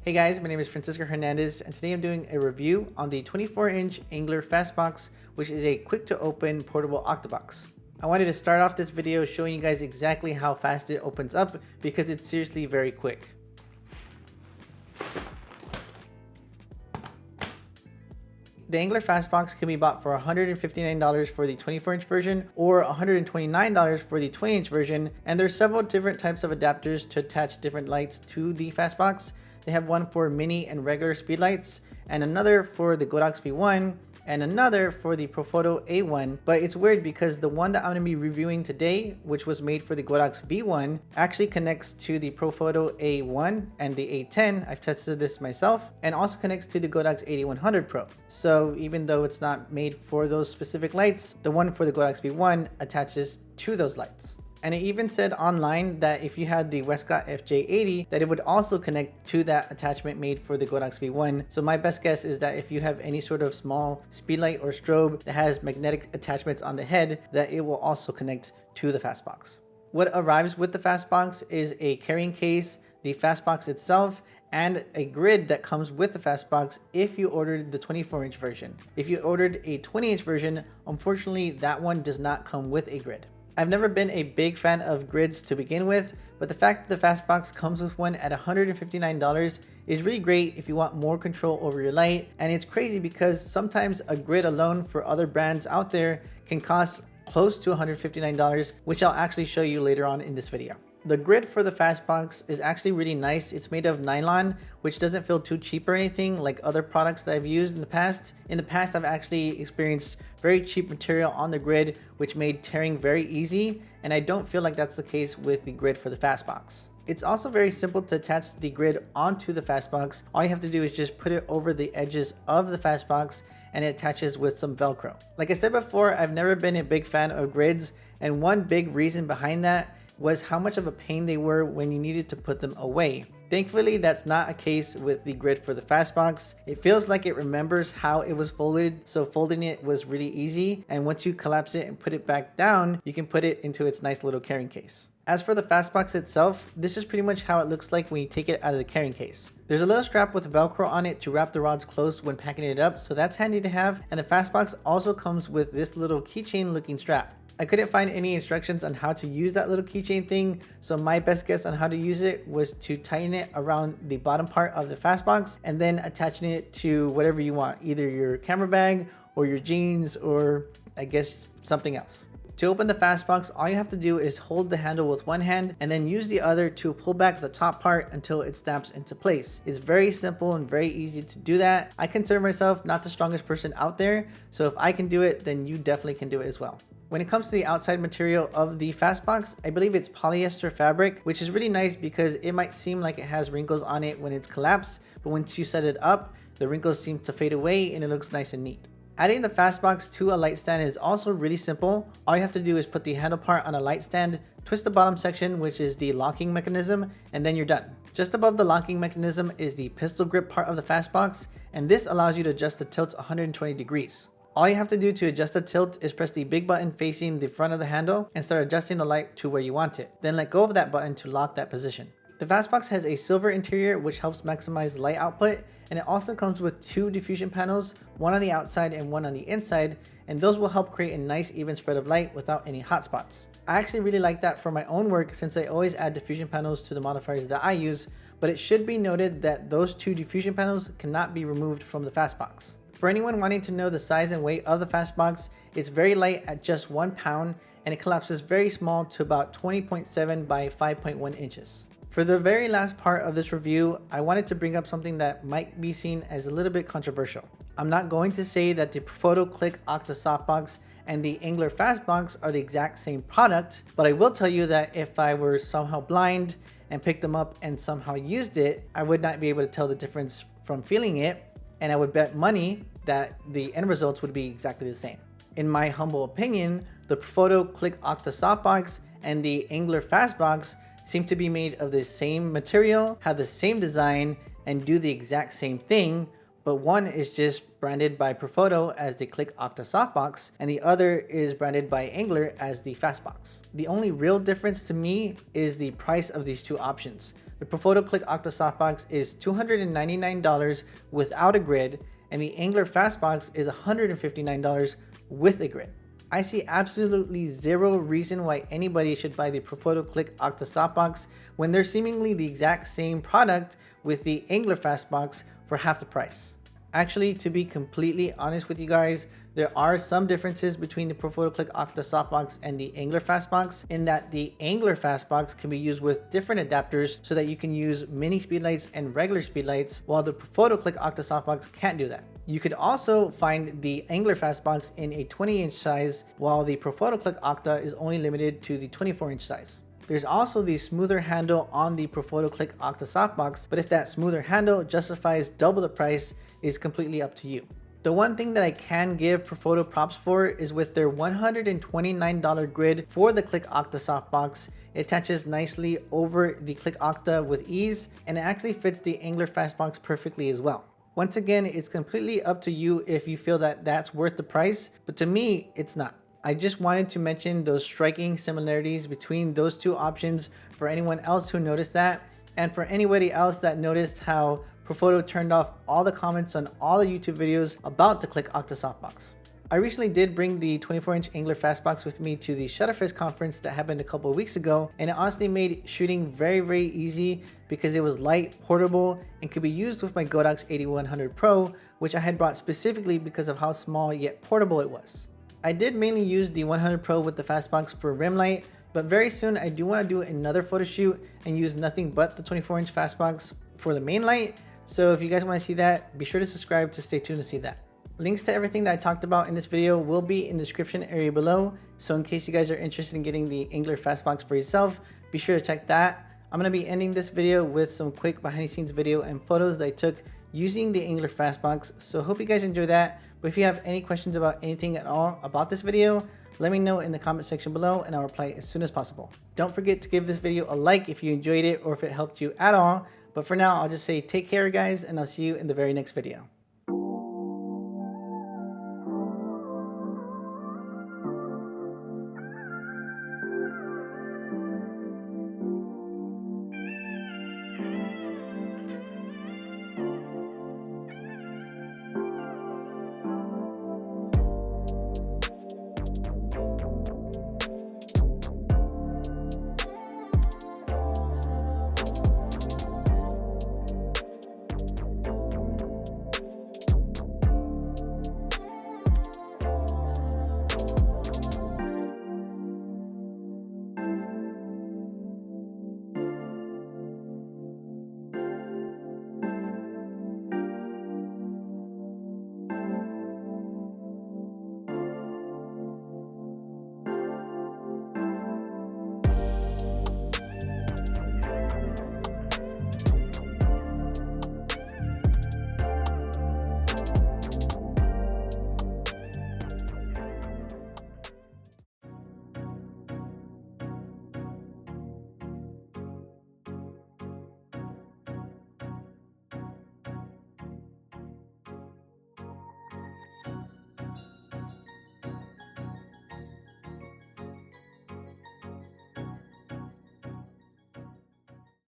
Hey guys, my name is Francisco Hernandez and today I'm doing a review on the 24-inch Angler FastBox, which is a quick to open portable octabox. I wanted to start off this video showing you guys exactly how fast it opens up because it's seriously very quick. The Angler FastBox can be bought for $159 for the 24-inch version or $129 for the 20-inch version, and there's several different types of adapters to attach different lights to the FastBox. They have one for mini and regular speed lights, and another for the Godox V1, and another for the Profoto A1. But it's weird because the one that I'm going to be reviewing today, which was made for the Godox V1, actually connects to the Profoto A1 and the A10. I've tested this myself, and also connects to the Godox 8100 Pro. So even though it's not made for those specific lights, the one for the Godox V1 attaches to those lights. And it even said online that if you had the Westcott FJ80, that it would also connect to that attachment made for the Godox V1. So my best guess is that if you have any sort of small speedlight or strobe that has magnetic attachments on the head, that it will also connect to the FastBox. What arrives with the FastBox is a carrying case, the FastBox itself, and a grid that comes with the FastBox if you ordered the 24-inch version. If you ordered a 20-inch version, unfortunately that one does not come with a grid. I've never been a big fan of grids to begin with, but the fact that the FastBox comes with one at $159 is really great if you want more control over your light. And it's crazy because sometimes a grid alone for other brands out there can cost close to $159, which I'll actually show you later on in this video. The grid for the FastBox is actually really nice. It's made of nylon, which doesn't feel too cheap or anything like other products that I've used in the past. In the past, I've actually experienced very cheap material on the grid, which made tearing very easy. And I don't feel like that's the case with the grid for the FastBox. It's also very simple to attach the grid onto the FastBox. All you have to do is just put it over the edges of the FastBox and it attaches with some Velcro. Like I said before, I've never been a big fan of grids. And one big reason behind that was how much of a pain they were when you needed to put them away. Thankfully, that's not a case with the grid for the FastBox. It feels like it remembers how it was folded, so folding it was really easy. And once you collapse it and put it back down, you can put it into its nice little carrying case. As for the FastBox itself, this is pretty much how it looks like when you take it out of the carrying case. There's a little strap with Velcro on it to wrap the rods close when packing it up, so that's handy to have. And the FastBox also comes with this little keychain looking strap. I couldn't find any instructions on how to use that little keychain thing, so my best guess on how to use it was to tighten it around the bottom part of the FastBox and then attaching it to whatever you want, either your camera bag or your jeans or I guess something else. To open the FastBox, all you have to do is hold the handle with one hand and then use the other to pull back the top part until it snaps into place. It's very simple and very easy to do that. I consider myself not the strongest person out there, so if I can do it, then you definitely can do it as well. When it comes to the outside material of the FastBox, I believe it's polyester fabric, which is really nice because it might seem like it has wrinkles on it when it's collapsed, but once you set it up, the wrinkles seem to fade away and it looks nice and neat. Adding the FastBox to a light stand is also really simple. All you have to do is put the handle part on a light stand, twist the bottom section, which is the locking mechanism, and then you're done. Just above the locking mechanism is the pistol grip part of the FastBox, and this allows you to adjust the tilt 120 degrees. All you have to do to adjust the tilt is press the big button facing the front of the handle and start adjusting the light to where you want it. Then let go of that button to lock that position. The FastBox has a silver interior which helps maximize light output, and it also comes with two diffusion panels, one on the outside and one on the inside, and those will help create a nice even spread of light without any hot spots. I actually really like that for my own work since I always add diffusion panels to the modifiers that I use, but it should be noted that those two diffusion panels cannot be removed from the FastBox. For anyone wanting to know the size and weight of the FastBox, it's very light at just 1 pound and it collapses very small to about 20.7 by 5.1 inches. For the very last part of this review, I wanted to bring up something that might be seen as a little bit controversial. I'm not going to say that the Profoto Clic Octa Softbox and the Angler FastBox are the exact same product, but I will tell you that if I were somehow blind and picked them up and somehow used it, I would not be able to tell the difference from feeling it, and I would bet money that the end results would be exactly the same. In my humble opinion, the Profoto Clic Octa Softbox and the Angler FastBox seem to be made of the same material, have the same design, and do the exact same thing, but one is just branded by Profoto as the Clic Octa Softbox, and the other is branded by Angler as the FastBox. The only real difference to me is the price of these two options. The Profoto Clic Octa Softbox is $299 without a grid, and the Angular FastBox is $159 with a grid. I see absolutely zero reason why anybody should buy the Profoto Clic Octa Softbox when they're seemingly the exact same product with the Angular FastBox for half the price. Actually, to be completely honest with you guys, there are some differences between the Profoto Clic Octa Softbox and the Angular FastBox in that the Angular FastBox can be used with different adapters so that you can use mini speedlights and regular speedlights, while the Profoto Clic Octa Softbox can't do that. You could also find the Angular FastBox in a 20-inch size, while the Profoto Clic Octa is only limited to the 24-inch size. There's also the smoother handle on the Profoto Clic Octa Softbox, but if that smoother handle justifies double the price is completely up to you. The one thing that I can give Profoto props for is with their $129 grid for the Clic Octa Softbox. It attaches nicely over the Clic Octa with ease, and it actually fits the Angular FastBox perfectly as well. Once again, it's completely up to you if you feel that that's worth the price, but to me, it's not. I just wanted to mention those striking similarities between those two options for anyone else who noticed that, and for anybody else that noticed how Profoto turned off all the comments on all the YouTube videos about the Clic Octa Softbox. I recently did bring the 24-inch Angular FastBox with me to the Shutterfest conference that happened a couple of weeks ago, and it honestly made shooting very easy because it was light, portable, and could be used with my Godox 8100 Pro, which I had brought specifically because of how small yet portable it was. I did mainly use the 100 Pro with the FastBox for rim light, but very soon I do want to do another photo shoot and use nothing but the 24-inch FastBox for the main light. So if you guys want to see that, be sure to subscribe to stay tuned to see that. Links to everything that I talked about in this video will be in the description area below. So in case you guys are interested in getting the Angular FastBox for yourself, be sure to check that. I'm going to be ending this video with some quick behind the scenes video and photos that I took using the Angular FastBox. So hope you guys enjoy that. But if you have any questions about anything at all about this video, let me know in the comment section below and I'll reply as soon as possible. Don't forget to give this video a like if you enjoyed it or if it helped you at all. But for now, I'll just say take care, guys, and I'll see you in the very next video.